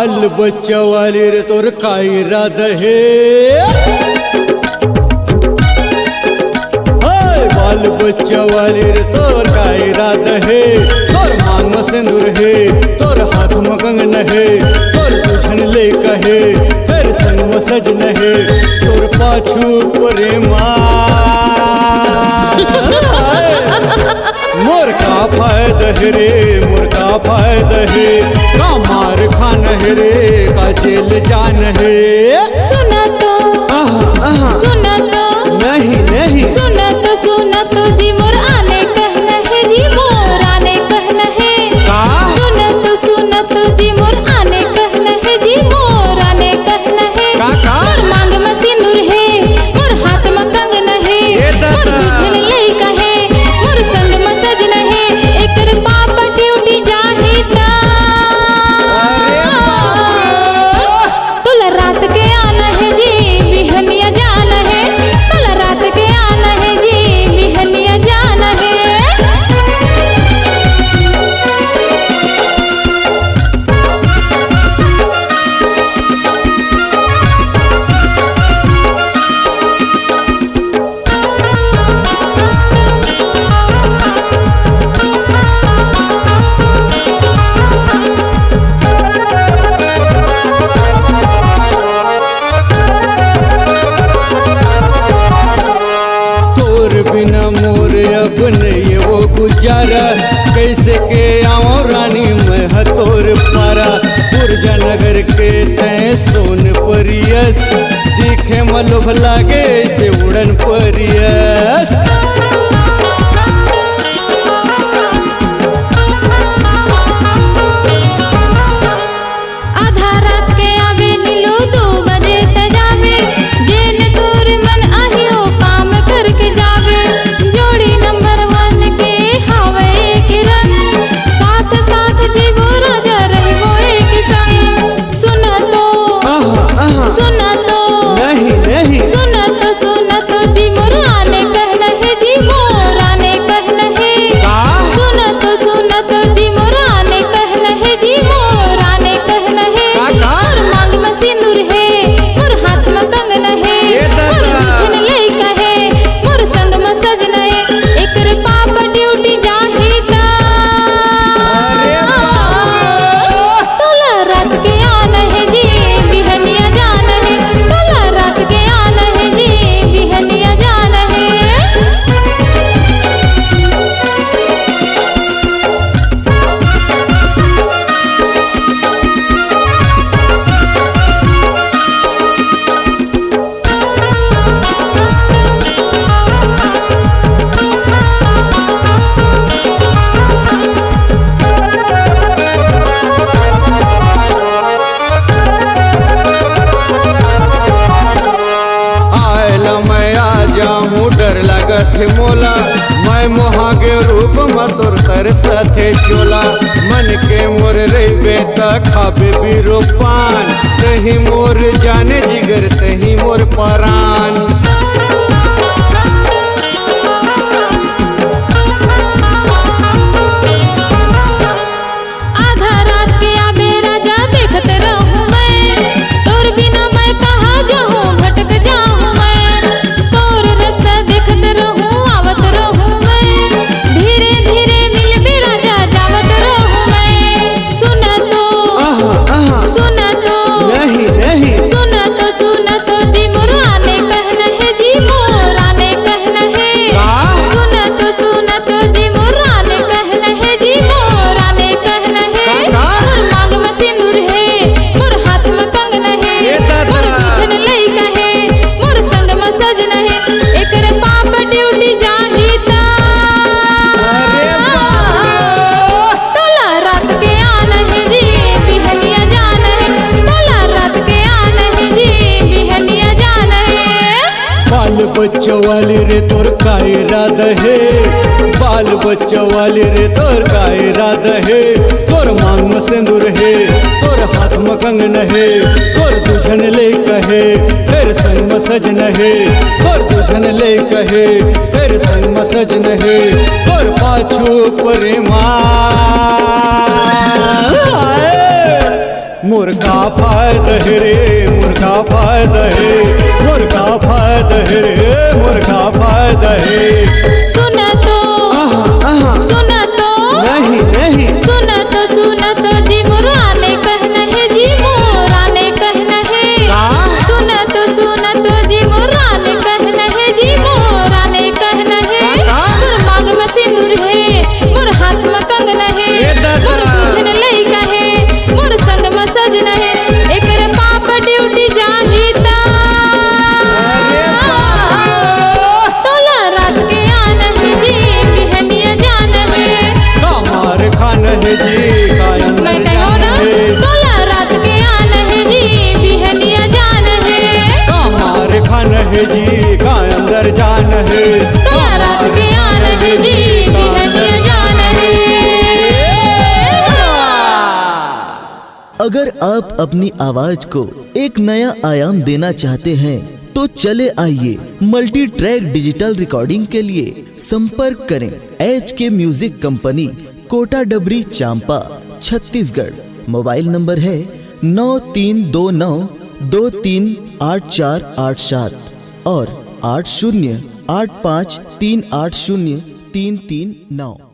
बाल बच्चा वाली रे तोर काय इरादा है? बाल बच्चा वाली रे तोर काय इरादा है? तोर मांग में सिंदूर है, तोर हाथ में कंगन है, तोर तुझन ले कहे फिर संग में सजन है, तोर पाछू प्रेमा मोर का फायदा है रे, मोर का फायदा है, का मार खान है रे, का जेल जान है। सुना तो सुना तो नहीं सुना तो जी मोर आने कहना है, जी मोर आने कहना है। सुना तो जी मोर आने कहना है, जी मोर आने कहना है। मोर मांग में सिंदूर है, मोर हाथ में कंगन है, मोर तुझन लइका है, मोर संग में सजन है, एकर पापा ड्यूटी जाही ता तुला रात के आना है जी बिहनिया जाना है, तुला रात के आना है जी बिहनिया जाना है। बिना मोर अब नहीं वो गुजारा, कैसे के आओ रानी मैं हतोर पारा। पुरजा नगर के तय सोन परियस, दिखे मलोभ लागे से उड़न परियस। आधा रात के आवे नीलू 2 बजे तजावे, जेन तोर मन आहियो काम करके जावे। जोड़ी नंबर 1 के हावे किरण, साथ साथ जीवो राजा रहबो एक संग। सुना तो सुना तो जी मोर आने कहना है, जी मोर आने कहना है। सुना तो जी मोर आने कहना है, जी मोर आने कहना है। मोर मांग में सिंदूर है, मोर हाथ में कंगन है, मोर तुझन लइका है, मोर संग में सजन है, एकर पापा ड्यूटी जाही ता तुला रात के आना है जी बिहनिया जाना है, तुला रात के आना है जी बिहनिया जाना है। आयला मैं आ जाऊं डर लागत है मोला, मैं मोहा के रूप में तोर तर साथे चोला। मन के मोर रही त खाबे बीरो पान, तही मोर जाने जिगर तही मोर परान। आधा रात के आबे राजा देखत रहूं मैं, तोर बिना मैं कहाँ जाऊं भटक जाऊं मैं। तोर रास्ता देखत रहूं आवत रहूं मैं, धीरे धीरे मिलबे राजा जावत रहूं मैं। सुना तो जी मोर आने कहना है, जी मोर आने कहना है। सुना तो जी मोर आने कहना है, जी मोर आने कहना है। मोर मांग में सिंदूर है, मोर हाथ में कंगन है, मोर तुझन लइका है, मोर संग में सजन है, एकर पाप ड्यूटी जाही ता तुला रात के आना है जी बिहनिया जाना है, तुला रात के आना है जी बिहनिया जाना है। बाल बच्चा वाली रे तोर का इरादा है? बाल बच्चा वाली रे तोर का इरादा है? तोर मांग में सिंदूर है, तोर हाथ में कंगन है, तोर तुझन ले कहे फिर संग में सजन है, तोर तुझन ले कहे फिर संग में सजन है, तोर पाछू प्रेमा मुर्गा फायद है रे मुर्गा फायद है मुर्गा फायद है रे मुर्गा फायद है सुना तो नहीं सुना तो जी मुराने कहना है जी मोराने कहना है सुना तो जी मुराने कहना है जी मोराने कहना है मोर मांग में सिंदूर है मोर हाथ में कंगना है मोर दूजन लइका है मोर संग में सजना है एकरे पापा ड्यूटी जाहिता तोला रात के आना है जी बिहनिया जाना है हमारे खान है जी कायन मैं कहो ना तोला रात के आना है जी बिहनिया जाना है हमारे खान है जी का अंदर जान है तोला रात के आना है जी बिहनिया जाना है। अगर आप अपनी आवाज को एक नया आयाम देना चाहते हैं तो चले आइए मल्टी ट्रैक डिजिटल रिकॉर्डिंग के लिए संपर्क करें HK म्यूजिक कंपनी कोटा डबरी चांपा छत्तीसगढ़। मोबाइल नंबर है 9329238487 और 8085380339।